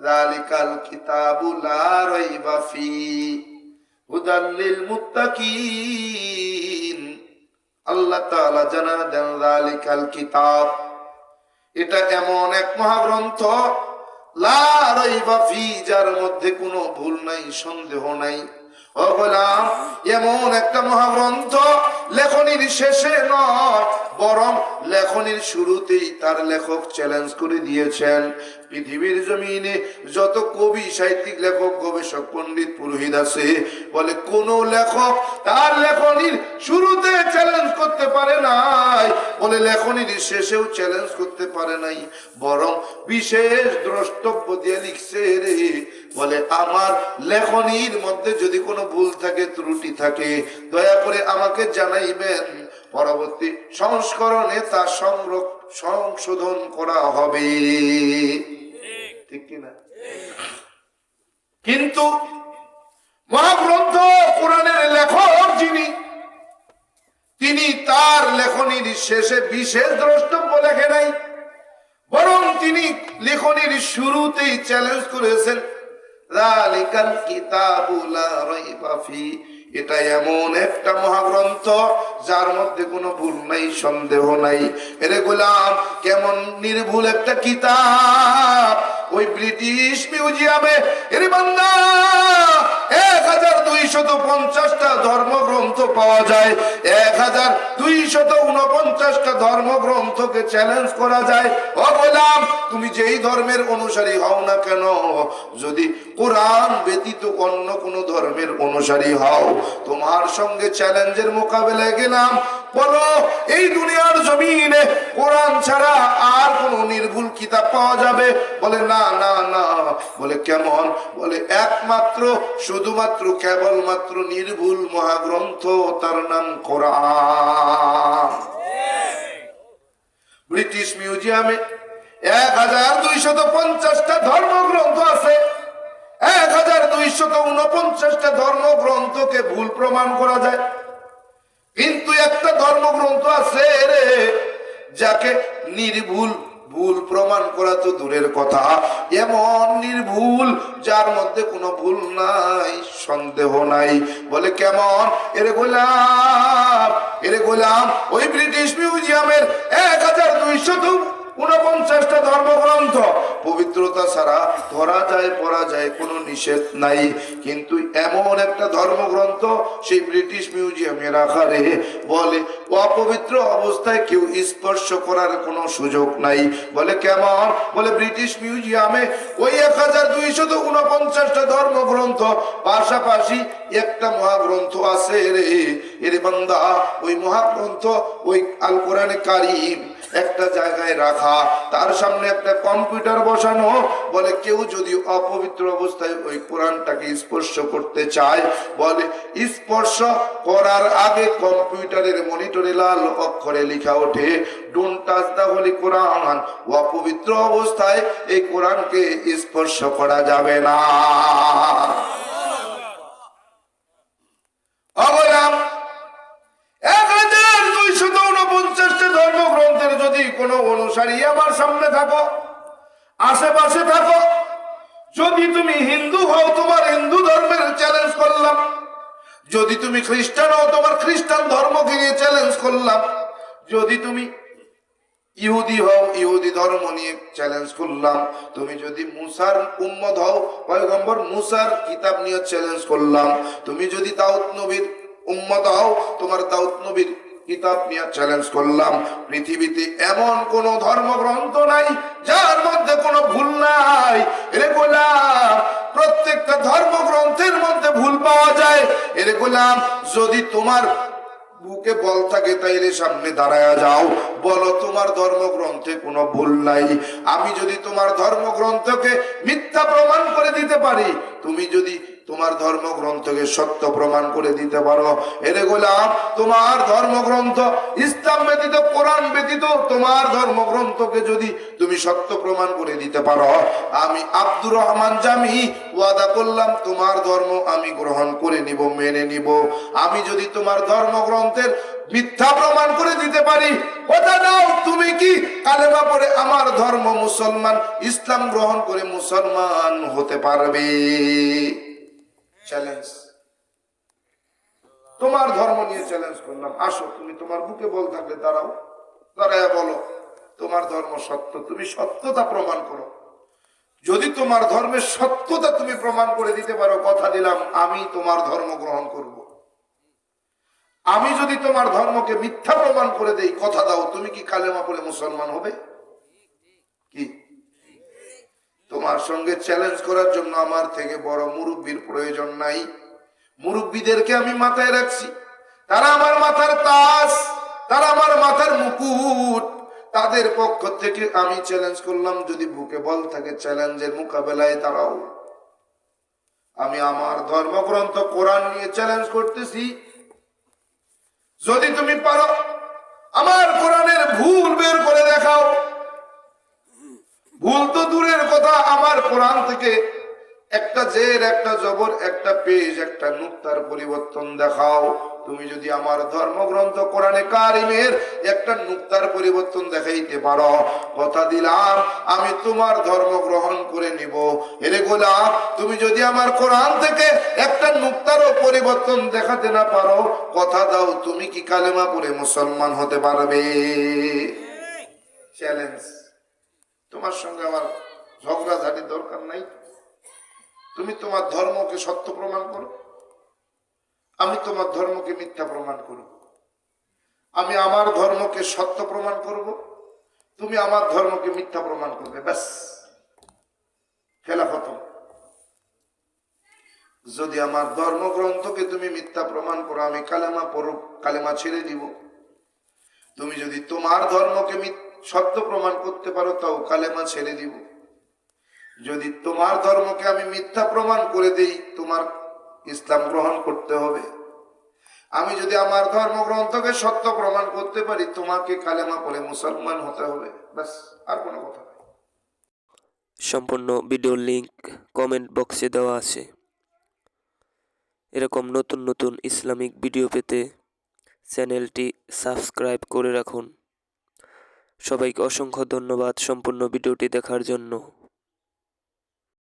যালিকাল কিতাবু লা রাইবা ফি হুদাল লিল মুত্তাকিন। আল্লাহ তাআলা জানা দেন যালিকাল কিতাব, এটা এমন এক মহাগ্রন্থ, লা রাইবা ফি, যার মধ্যে কোনো ভুল নাই, সন্দেহ নাই। ও গোলাম, এমন একটা মহাগ্রন্থ লেখনির শেষে নয়, বরং লেখনির শুরুতেই তার লেখক চ্যালেঞ্জ করে দিয়েছেন, পৃথিবীর জমিনে যত কবি, সাহিত্যিক, লেখক, গবেষক, পণ্ডিত, পুরোহিত আছে, বলে কোন লেখক তার লেখনির শুরুতে চ্যালেঞ্জ করতে পারে নাই, বলে লেখনির শেষেও চ্যালেঞ্জ করতে পারে নাই, বরং বিশেষ দ্রষ্টব্য দিয়ে লিখছে রে, বলে আমার লেখনির মধ্যে যদি কোনো ভুল থাকে, ত্রুটি থাকে, দয়া করে আমাকে জানাইবেন, পরবর্তী সংস্করণে তা সংশোধন করা হবে। ঠিক কিনা? কিন্তু মহাগ্রন্থ কোরআনের লেখক যিনি, তিনি তার লেখনির শেষে বিশেষ দ্রষ্টব্য লেখে নাই, বরং তিনি লেখনির শুরুতেই চ্যালেঞ্জ করেছেন, যালিকাল কিতাবু লা রাইবা ফি, এটা এমন একটা মহাগ্রন্থ যার মধ্যে কোনো ভুল নাই, সন্দেহ নাই। এরে গোলাম, কেমন নির্ভুল একটা কিতাব! ওই ব্রিটিশ মিউজিয়ামে এর বান্দা 1250টা ধর্মগ্রন্থ পাওয়া যায়, 1249টা ধর্মগ্রন্থকে চ্যালেঞ্জ করা যায়। ও গোলাম, তুমি যেই ধর্মের অনুসারী হও না কেন, যদি কোরআন ব্যতীত অন্য কোন ধর্মের অনুসারী হও, তোমার সঙ্গে চ্যালেঞ্জের মোকাবেলায় গেলাম, বলো এই দুনিয়ার জমিনে কোরআন ছাড়া আর কোন নির্ভুল কিতাব পাওয়া যাবে? বলে না না না। বলে কেমন? বলে একমাত্র, শুধুমাত্র, কেবলমাত্র নির্ভুল মহাগ্রন্থ, তার নাম কোরআন। ব্রিটিশ মিউজিয়ামে 1250টা ধর্মগ্রন্থ আছে, 1249টা ধর্মগ্রন্থকে ভুল প্রমাণ করা যায়, কিন্তু একটা ধর্মগ্রন্থ আছে রে, যাকে নির্ভুল, ভুল প্রমাণ করা তো দূরের কথা, এমন নির্ভুল যার মধ্যে কোনো ভুল নাই, সন্দেহ নাই। বলে কেমন? এরে গোলাম, ওই ব্রিটিশ মিউজিয়ামের 1249টা ধর্মগ্রন্থ পবিত্রতা ছাড়া ধরা যায়, পড়া যায়, কোনো নিষেধ নাই, কিন্তু এমন একটা ধর্মগ্রন্থ সেই ব্রিটিশ মিউজিয়ামে রাখা রে, বলে অপবিত্র অবস্থায় কেউ স্পর্শ করার কোনো সুযোগ নাই। বলে কেমন? বলে ব্রিটিশ মিউজিয়ামে ওই 1249টা ধর্মগ্রন্থ পাশাপাশি একটা মহাগ্রন্থ আছে রে, এর বান্দা, ওই মহাগ্রন্থ, ওই আল কোরআনে কারীম একটা জায়গায় রাখা, তার সামনে একটা কম্পিউটার বসানো, বলে কেউ যদি অপবিত্র অবস্থায় ওই কোরআনটাকে স্পর্শ করতে চায়, বলে স্পর্শ করার আগে কম্পিউটারের মনিটরে লাল অক্ষরে লেখা ওঠে, ডোন্ট টাচ দা হোলি কোরআন, অপবিত্র অবস্থায় এই কোরআনকে স্পর্শ করা যাবে না। অবলাম 1249টা ধর্মগ্রন্থের যদি কোনো অনুসারী আমার সামনে থাকো, আশেপাশে থাকো, যদি তুমি হিন্দু হও, তোমার হিন্দু ধর্মের চ্যালেঞ্জ করলাম, যদি তুমি খ্রিস্টান হও, তোমার খ্রিস্টান ধর্মকে নিয়ে চ্যালেঞ্জ করলাম, যদি তুমি ইহুদি হও, ইহুদি ধর্ম নিয়ে চ্যালেঞ্জ করলাম, তুমি যদি মুসার উম্মত হও, পয়গম্বর মুসার কিতাব নিয়ে চ্যালেঞ্জ করলাম, তুমি যদি দাউদ নবীর উম্মত হও, তোমার দাউদ নবীর কিতাব নিয়ে চ্যালেঞ্জ করলাম। পৃথিবীতে এমন কোন ধর্মগ্রন্থ নাই যার মধ্যে কোনো ভুল নাই। এরে গোলাম, প্রত্যেকটা ধর্মগ্রন্থের মধ্যে ভুল পাওয়া যায়। এরে গোলাম, যদি তোমার বুকে বল থাকে তাইলে সামনে দাঁড়ায়া যাও, বলো তোমার ধর্মগ্রন্থে কোনো ভুল নাই। আমি যদি তোমার ধর্মগ্রন্থকে মিথ্যা প্রমাণ করে দিতে পারি, তুমি যদি তোমার ধর্মগ্রন্থকে সত্য প্রমাণ করে দিতে পারো, এরে গোলাম, তোমার ধর্মগ্রন্থ ইসলাম ব্যতীত, কোরআন ব্যতীত তোমার ধর্মগ্রন্থকে যদি তুমি সত্য প্রমাণ করে দিতে পারো, আমি আব্দুর রহমান জামি ওয়াদা করলাম তোমার ধর্ম আমি গ্রহণ করে নিব, মেনে নিব। আমি যদি তোমার ধর্মগ্রন্থের মিথ্যা প্রমাণ করে দিতে পারি, কথা দাও তুমি কি কালেমা পড়ে আমার ধর্ম মুসলমান, ইসলাম গ্রহণ করে মুসলমান হতে পারবে? চ্যালেঞ্জ, তোমার ধর্ম নিয়ে চ্যালেঞ্জ করলাম। আসো, তুমি তোমার বুকে বল থাকলে দাঁড়াও, দাঁড়ায় বলো তোমার ধর্ম সত্য, তুমি সত্যতা প্রমাণ করো। যদি তোমার ধর্মের সত্যতা তুমি প্রমাণ করে দিতে পারো, কথা দিলাম আমি তোমার ধর্ম গ্রহণ করব। আমি যদি তোমার ধর্মকে মিথ্যা প্রমাণ করে দেই, কথা দাও তুমি কি কালেমা পড়ে মুসলমান হবে? কি তোমার সঙ্গে চ্যালেঞ্জ করার জন্য আমার থেকে বড় মুরব্বীর প্রয়োজন নাই। মুরব্বীদেরকে আমি মাথায় রাখছি, তারা আমার মাথার তাজ, তারা আমার মাথার মুকুট। তাদের পক্ষ থেকে আমি চ্যালেঞ্জ করলাম, যদি বুকে বল থাকে চ্যালেঞ্জের মোকাবেলায় দাঁড়াও। আমি আমার ধর্মগ্রন্থ কোরআন নিয়ে চ্যালেঞ্জ করতেছি, যদি তুমি পারো আমার কোরআনের ভুল বের করে দেখাও। ভুল তো দূরের কথা, আমার কোরআন থেকে একটা জের, একটা জবর, একটা পেজ, একটা নুক্তার পরিবর্তন দেখাও। তুমি যদি আমার ধর্মগ্রন্থ কোরআনে কারিমের একটা নুক্তার পরিবর্তন দেখাইতে পারো, কথা দিলাম আমি তোমার ধর্ম গ্রহণ করে নিব। এরে গোলাম, তুমি যদি আমার কোরআন থেকে একটা নুক্তারও পরিবর্তন দেখাতে না পারো, কথা দাও তুমি কি কালেমা পড়ে মুসলমান হতে পারবে? চ্যালেঞ্জ। তোমার সঙ্গে আমার ঝগড়াঝাটির দরকার নাই। তুমি তোমার ধর্মকে সত্য প্রমাণ করো, আমি তোমার ধর্মকে মিথ্যা প্রমাণ করব। আমি আমার ধর্মকে সত্য প্রমাণ করব, তুমি আমার ধর্মকে মিথ্যা প্রমাণ করবে, ব্যাস খেলা খতম। যদি আমার ধর্মগ্রন্থকে তুমি মিথ্যা প্রমাণ করো, আমি কালেমা পড়ব, কালেমা ছেড়ে দিব। তুমি যদি তোমার ধর্মকে সত্য প্রমাণ করতে পারো, তাও কালেমা ছেড়ে দিব। যদি তোমার ধর্মকে আমি মিথ্যা প্রমাণ করে দেই, তোমার ইসলাম গ্রহণ করতে হবে। আমি যদি আমার ধর্মগ্রন্থকে সত্য প্রমাণ করতে পারি, তোমাকে কালেমা পড়ে মুসলমান হতে হবে, ব্যাস, আর কোনো কথা নেই। সম্পূর্ণ ভিডিওর লিংক কমেন্ট বক্সে দেওয়া আছে। এরকম নতুন নতুন ইসলামিক ভিডিও পেতে চ্যানেলটি সাবস্ক্রাইব করে রাখুন। সবাইকে অসংখ্য ধন্যবাদ সম্পূর্ণ ভিডিওটি দেখার জন্য।